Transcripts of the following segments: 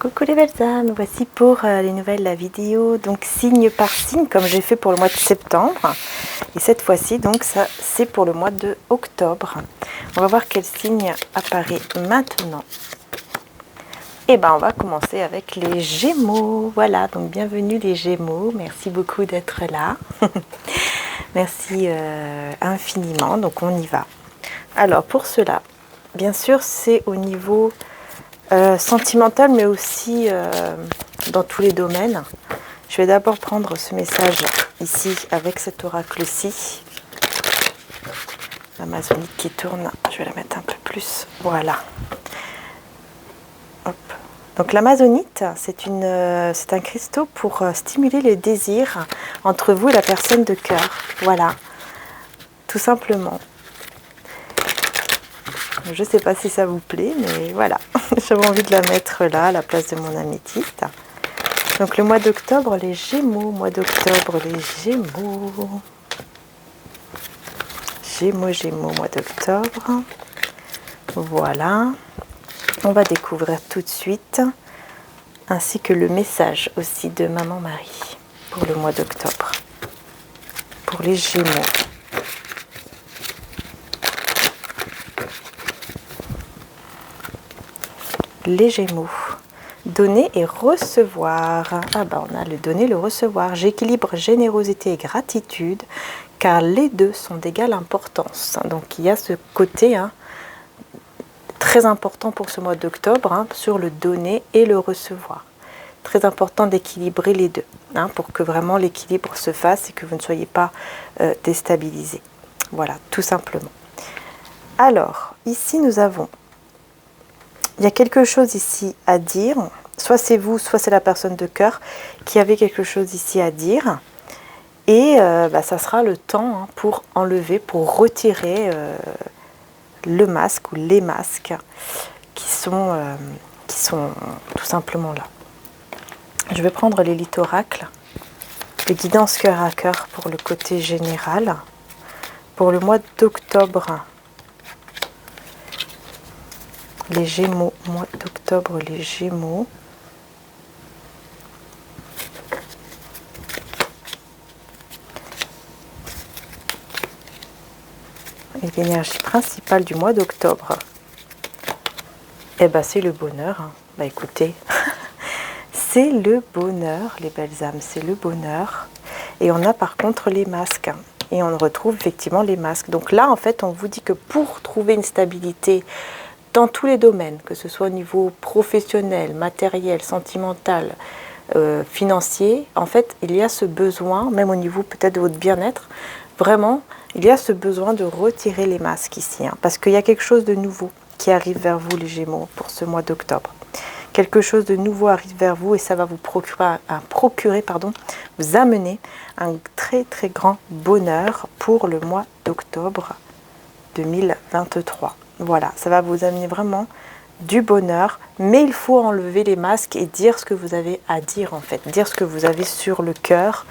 Coucou les belles âmes, voici pour les nouvelles vidéos, donc signe par signe comme j'ai fait pour le mois de septembre. Et cette fois-ci donc ça c'est pour le mois de octobre. On va voir quel signe apparaît maintenant. Et ben on va commencer avec les Gémeaux. Voilà, donc bienvenue les Gémeaux, merci beaucoup d'être là. Merci infiniment, donc on y va. Alors pour cela, bien sûr c'est au niveau sentimental mais aussi dans tous les domaines. Je vais d'abord prendre ce message ici avec cet oracle-ci. L'amazonite qui tourne, je vais la mettre un peu plus, voilà. Hop. Donc l'amazonite, c'est un cristaux pour stimuler les désirs entre vous et la personne de cœur. Voilà, tout simplement. Je ne sais pas si ça vous plaît, mais voilà. J'avais envie de la mettre là, à la place de mon améthyste. Donc le mois d'octobre, les Gémeaux. Mois d'octobre, les Gémeaux. Gémeaux, mois d'octobre. Voilà. On va découvrir tout de suite. Ainsi que le message aussi de Maman Marie pour le mois d'octobre. Pour les Gémeaux. Les Gémeaux, donner et recevoir. Ah bah on a le donner, le recevoir. J'équilibre générosité et gratitude car les deux sont d'égale importance. Donc il y a ce côté très important pour ce mois d'octobre sur le donner et le recevoir. Très important d'équilibrer les deux pour que vraiment l'équilibre se fasse et que vous ne soyez pas déstabilisés. Voilà, tout simplement. Alors, ici nous avons il y a quelque chose ici à dire, soit c'est vous, soit c'est la personne de cœur qui avait quelque chose ici à dire. Et ça sera le temps pour enlever, pour retirer le masque ou les masques qui sont tout simplement là. Je vais prendre l'élite oracle, les guidances cœur à cœur pour le côté général, pour le mois d'octobre. Les Gémeaux, mois d'octobre, les Gémeaux. Et l'énergie principale du mois d'octobre, eh ben c'est le bonheur. Bah écoutez, c'est le bonheur, les belles âmes, c'est le bonheur. Et on a par contre les masques. Et on retrouve effectivement les masques. Donc là, en fait, on vous dit que pour trouver une stabilité dans tous les domaines, que ce soit au niveau professionnel, matériel, sentimental, financier, en fait, il y a ce besoin, même au niveau peut-être de votre bien-être, vraiment, il y a ce besoin de retirer les masques ici, parce qu'il y a quelque chose de nouveau qui arrive vers vous, les Gémeaux, pour ce mois d'octobre. Quelque chose de nouveau arrive vers vous et ça va vous vous amener un très très grand bonheur pour le mois d'octobre 2023. Voilà, ça va vous amener vraiment du bonheur, mais il faut enlever les masques et dire ce que vous avez à dire en fait, dire ce que vous avez sur le cœur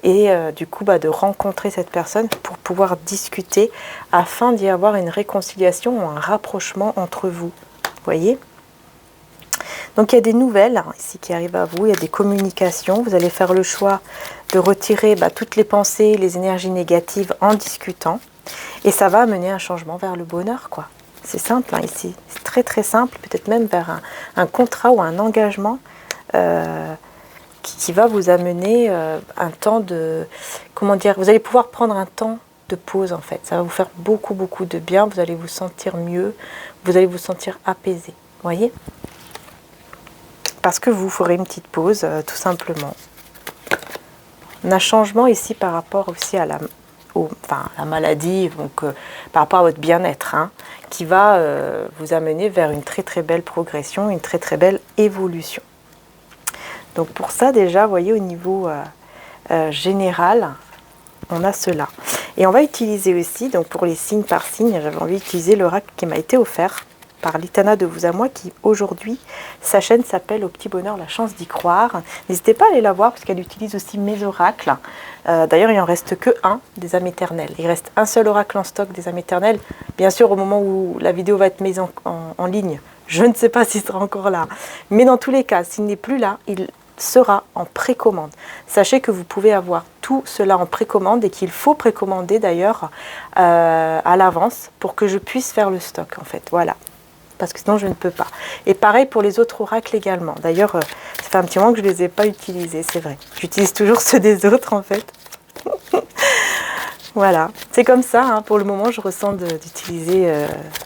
et du coup de rencontrer cette personne pour pouvoir discuter afin d'y avoir une réconciliation ou un rapprochement entre vous. Vous voyez ? Donc il y a des nouvelles ici qui arrivent à vous, il y a des communications, vous allez faire le choix de retirer toutes les pensées, les énergies négatives en discutant et ça va amener un changement vers le bonheur quoi. C'est simple ici, c'est très très simple, peut-être même vers un contrat ou un engagement qui va vous amener un temps de, comment dire, vous allez pouvoir prendre un temps de pause en fait. Ça va vous faire beaucoup beaucoup de bien, vous allez vous sentir mieux, vous allez vous sentir apaisé, vous voyez ? Parce que vous ferez une petite pause tout simplement. On a un changement ici par rapport aussi à la maladie, donc par rapport à votre bien-être, qui va vous amener vers une très très belle progression, une très très belle évolution. Donc pour ça déjà, vous voyez au niveau général, on a cela. Et on va utiliser aussi, donc pour les signes par signe, j'avais envie d'utiliser l'oracle qui m'a été offert par l'Itana de vous à moi, qui aujourd'hui, sa chaîne s'appelle Au Petit Bonheur, la chance d'y croire. N'hésitez pas à aller la voir parce qu'elle utilise aussi mes oracles. D'ailleurs, il n'en reste que un des âmes éternelles. Il reste un seul oracle en stock des âmes éternelles. Bien sûr, au moment où la vidéo va être mise en ligne, Je ne sais pas s'il sera encore là. Mais dans tous les cas, s'il n'est plus là, il sera en précommande. Sachez que vous pouvez avoir tout cela en précommande et qu'il faut précommander d'ailleurs à l'avance pour que je puisse faire le stock en fait. Voilà. Parce que sinon je ne peux pas. Et pareil pour les autres oracles également. D'ailleurs, ça fait un petit moment que je ne les ai pas utilisés, c'est vrai. J'utilise toujours ceux des autres en fait. Voilà, c'est comme ça, hein. Pour le moment je ressens d'utiliser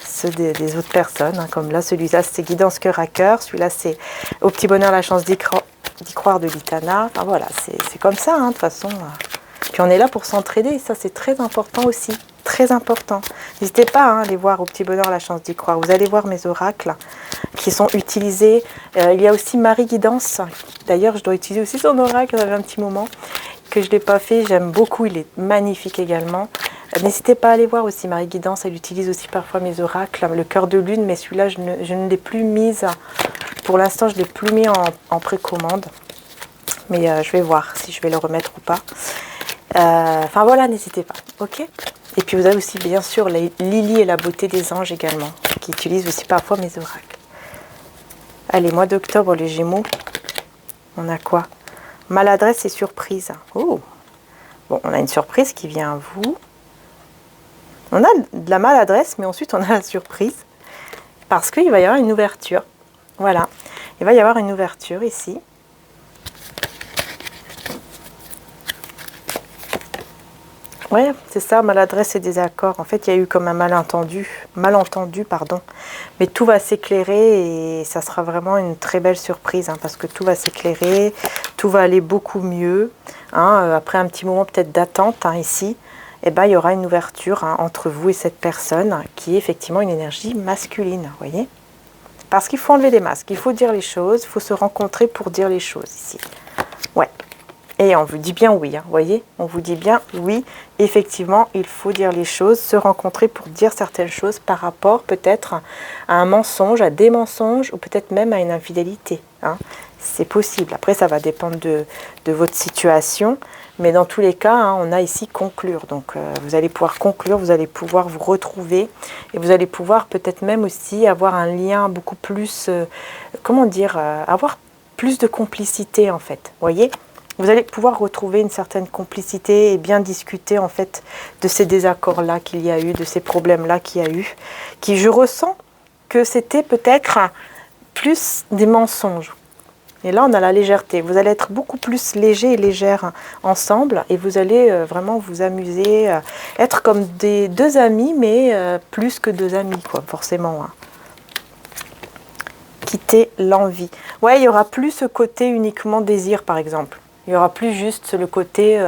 ceux des autres personnes, hein. Comme là, celui-là c'est Guidance Cœur à Cœur, celui-là c'est Au Petit Bonheur la chance d'y croire de Litana. Enfin voilà, c'est comme ça, hein, de toute façon. Puis on est là pour s'entraider, ça c'est très important aussi, très important. N'hésitez pas, hein, à aller voir Au Petit Bonheur la chance d'y croire, vous allez voir mes oracles qui sont utilisés. Il y a aussi Marie Guidance, d'ailleurs je dois utiliser aussi son oracle, ça fait un petit moment que je ne l'ai pas fait, j'aime beaucoup, il est magnifique également. N'hésitez pas à aller voir aussi Marie Guidance, elle utilise aussi parfois mes oracles, le cœur de lune, mais celui-là je ne l'ai plus mise, pour l'instant je ne l'ai plus mis en précommande, mais je vais voir si je vais le remettre ou pas. Enfin voilà, n'hésitez pas, ok. Et puis vous avez aussi bien sûr la Lily et la beauté des anges également, qui utilisent aussi parfois mes oracles. Allez, mois d'octobre, les Gémeaux, on a quoi? Maladresse et surprise. Oh. Bon, on a une surprise qui vient à vous. On a de la maladresse, mais ensuite on a la surprise. Parce qu'il va y avoir une ouverture. Voilà. Il va y avoir une ouverture ici. Ouais, c'est ça, maladresse et désaccord. En fait, il y a eu comme un malentendu, pardon. Mais tout va s'éclairer et ça sera vraiment une très belle surprise, hein, parce que tout va s'éclairer, tout va aller beaucoup mieux. Hein, après un petit moment peut-être d'attente, hein, ici, eh ben, il y aura une ouverture, hein, entre vous et cette personne qui est effectivement une énergie masculine, vous voyez. Parce qu'il faut enlever les masques, il faut dire les choses, il faut se rencontrer pour dire les choses ici. Ouais. Et on vous dit bien oui, hein, vous voyez, on vous dit bien oui, effectivement, il faut dire les choses, se rencontrer pour dire certaines choses par rapport peut-être à un mensonge, à des mensonges ou peut-être même à une infidélité. Hein. C'est possible. Après, ça va dépendre de votre situation, mais dans tous les cas, hein, on a ici conclure. Donc, vous allez pouvoir conclure, vous allez pouvoir vous retrouver et vous allez pouvoir peut-être même aussi avoir un lien beaucoup plus, comment dire, avoir plus de complicité en fait, vous voyez. Vous allez pouvoir retrouver une certaine complicité et bien discuter en fait de ces désaccords-là qu'il y a eu, de ces problèmes-là qu'il y a eu, qui je ressens que c'était peut-être plus des mensonges. Et là, on a la légèreté. Vous allez être beaucoup plus léger et légère ensemble et vous allez vraiment vous amuser, être comme des deux amis, mais plus que deux amis, quoi, forcément. Hein. Quitter l'envie. Ouais, il n'y aura plus ce côté uniquement désir, par exemple. Il n'y aura plus juste le côté,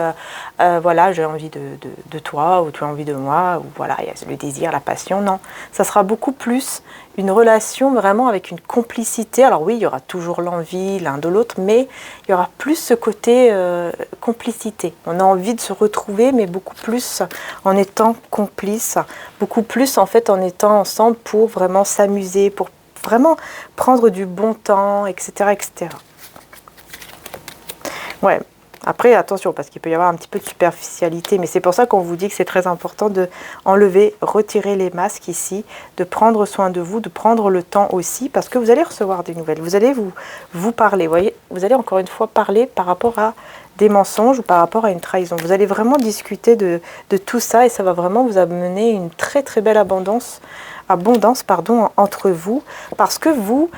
voilà, j'ai envie de toi, ou tu as envie de moi, ou voilà, il y a le désir, la passion. Non, ça sera beaucoup plus une relation vraiment avec une complicité. Alors oui, il y aura toujours l'envie l'un de l'autre, mais il y aura plus ce côté complicité. On a envie de se retrouver, mais beaucoup plus en étant complice, beaucoup plus en fait en étant ensemble pour vraiment s'amuser, pour vraiment prendre du bon temps, etc., etc. Ouais, après attention, parce qu'il peut y avoir un petit peu de superficialité, mais c'est pour ça qu'on vous dit que c'est très important de enlever, retirer les masques ici, de prendre soin de vous, de prendre le temps aussi, parce que vous allez recevoir des nouvelles, vous allez vous parler, vous voyez, vous allez encore une fois parler par rapport à des mensonges ou par rapport à une trahison. Vous allez vraiment discuter de tout ça et ça va vraiment vous amener une très très belle abondance entre vous, parce que vous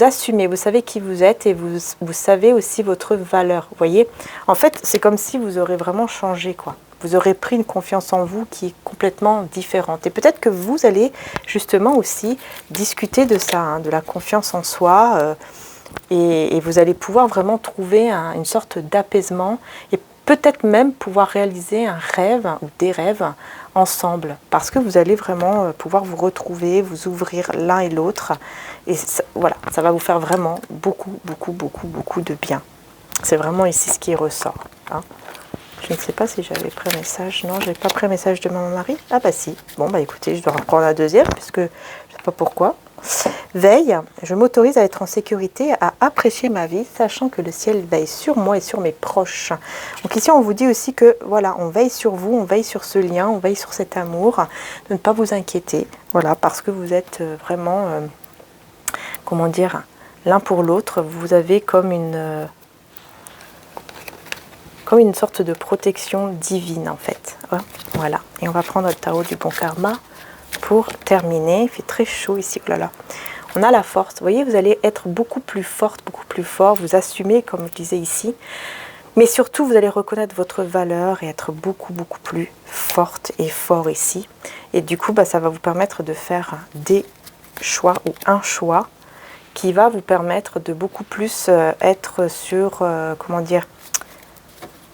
assumez, vous savez qui vous êtes et vous savez aussi votre valeur. Vous voyez, en fait, c'est comme si vous aurez vraiment changé, quoi. Vous aurez pris une confiance en vous qui est complètement différente. Et peut-être que vous allez justement aussi discuter de ça, hein, de la confiance en soi, et vous allez pouvoir vraiment trouver une sorte d'apaisement et peut-être même pouvoir réaliser un rêve ou des rêves ensemble, parce que vous allez vraiment pouvoir vous retrouver, vous ouvrir l'un et l'autre, et ça, voilà, ça va vous faire vraiment beaucoup de bien. C'est vraiment ici ce qui ressort. Hein. Je ne sais pas si j'avais pris un message. Non, je n'avais pas pris un message de mon mari. Ah bah si. Bon bah écoutez, je dois reprendre la deuxième, puisque je ne sais pas pourquoi. Veille, je m'autorise à être en sécurité, à apprécier ma vie, sachant que le ciel veille sur moi et sur mes proches. Donc ici, on vous dit aussi que, voilà, on veille sur vous, on veille sur ce lien, on veille sur cet amour, de ne pas vous inquiéter, voilà, parce que vous êtes vraiment comment dire, l'un pour l'autre, vous avez comme une sorte de protection divine en fait. Voilà. Et on va prendre le tarot du bon karma pour terminer. Il fait très chaud ici, oh là là. On a la force. Vous voyez, vous allez être beaucoup plus forte, beaucoup plus fort. Vous assumez, comme je disais ici. Mais surtout, vous allez reconnaître votre valeur et être beaucoup, beaucoup plus forte et fort ici. Et du coup, ça va vous permettre de faire des choix ou un choix qui va vous permettre de beaucoup plus être sur, comment dire,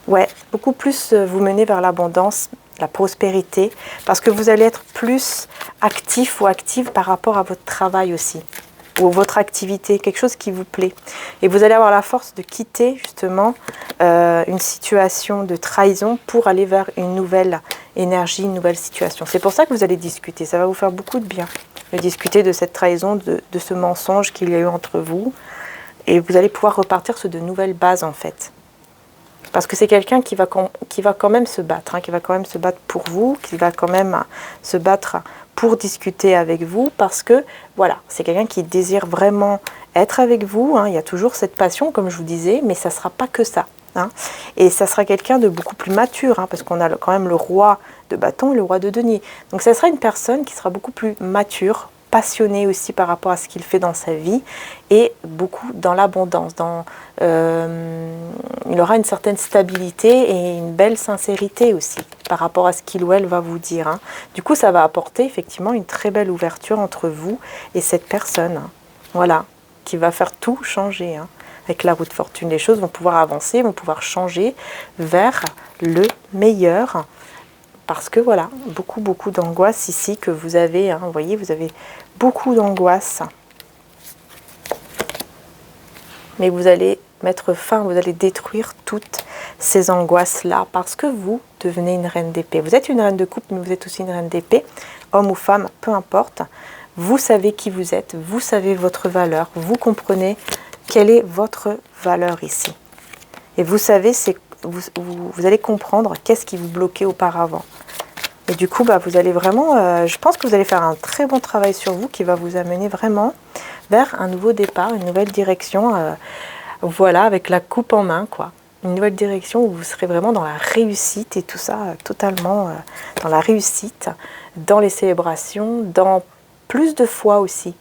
ouais, beaucoup plus vous mener vers l'abondance, la prospérité, parce que vous allez être plus actif ou active par rapport à votre travail aussi, ou votre activité, quelque chose qui vous plaît. Et vous allez avoir la force de quitter justement une situation de trahison pour aller vers une nouvelle énergie, une nouvelle situation. C'est pour ça que vous allez discuter, ça va vous faire beaucoup de bien, de discuter de cette trahison, de ce mensonge qu'il y a eu entre vous, et vous allez pouvoir repartir sur de nouvelles bases en fait. Parce que c'est quelqu'un qui va quand même se battre, qui va quand même se battre pour vous, qui va quand même se battre pour discuter avec vous, parce que voilà, c'est quelqu'un qui désire vraiment être avec vous. Il y a toujours cette passion, comme je vous disais, mais ça ne sera pas que ça. Et ça sera quelqu'un de beaucoup plus mature, parce qu'on a quand même le roi de bâton et le roi de denier. Donc ça sera une personne qui sera beaucoup plus mature, passionné aussi par rapport à ce qu'il fait dans sa vie et beaucoup dans l'abondance. Il aura une certaine stabilité et une belle sincérité aussi par rapport à ce qu'il ou elle va vous dire. Du coup, ça va apporter effectivement une très belle ouverture entre vous et cette personne. Voilà, qui va faire tout changer. Avec la roue de fortune, les choses vont pouvoir avancer, vont pouvoir changer vers le meilleur. Parce que voilà, beaucoup d'angoisse ici que vous avez. Vous voyez, vous avez beaucoup d'angoisse. Mais vous allez mettre fin, vous allez détruire toutes ces angoisses-là. Parce que vous devenez une reine d'épée. Vous êtes une reine de coupe, mais vous êtes aussi une reine d'épée. Homme ou femme, peu importe. Vous savez qui vous êtes, vous savez votre valeur. Vous comprenez quelle est votre valeur ici. Et vous savez, vous allez comprendre qu'est-ce qui vous bloquait auparavant. Et du coup, vous allez vraiment, je pense que vous allez faire un très bon travail sur vous qui va vous amener vraiment vers un nouveau départ, une nouvelle direction, voilà, avec la coupe en main, quoi. Une nouvelle direction où vous serez vraiment dans la réussite et tout ça, totalement dans la réussite, dans les célébrations, dans plus de foi aussi.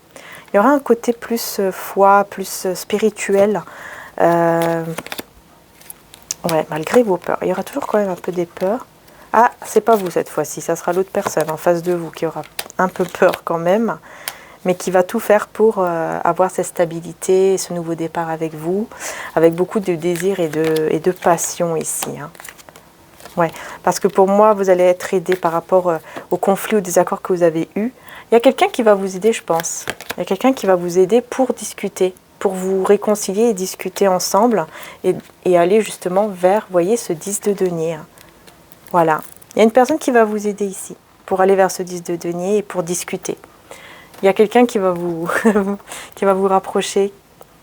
Il y aura un côté plus foi, plus spirituel, ouais, malgré vos peurs. Il y aura toujours quand même un peu des peurs. Ah, c'est pas vous cette fois-ci, ça sera l'autre personne en face de vous qui aura un peu peur quand même, mais qui va tout faire pour avoir cette stabilité, ce nouveau départ avec vous, avec beaucoup de désir et de passion ici. Ouais, parce que pour moi, vous allez être aidé par rapport au conflit, au désaccord que vous avez eu. Il y a quelqu'un qui va vous aider, je pense. Il y a quelqu'un qui va vous aider pour discuter, pour vous réconcilier et discuter ensemble et aller justement vers, vous voyez, ce 10 de denier. Voilà. Il y a une personne qui va vous aider ici pour aller vers ce 10 de denier et pour discuter. Il y a quelqu'un qui va vous qui va vous rapprocher.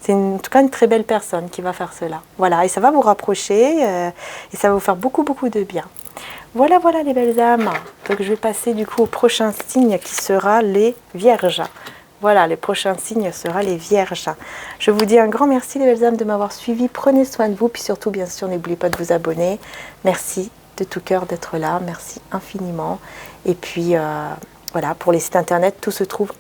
C'est en tout cas une très belle personne qui va faire cela. Voilà, et ça va vous rapprocher et ça va vous faire beaucoup de bien. Voilà les belles âmes. Donc je vais passer du coup au prochain signe qui sera les Vierges. Voilà, les prochains signes seront les Vierges. Je vous dis un grand merci les belles âmes de m'avoir suivi. Prenez soin de vous, puis surtout bien sûr n'oubliez pas de vous abonner. Merci de tout cœur d'être là, merci infiniment. Et puis voilà, pour les sites internet, tout se trouve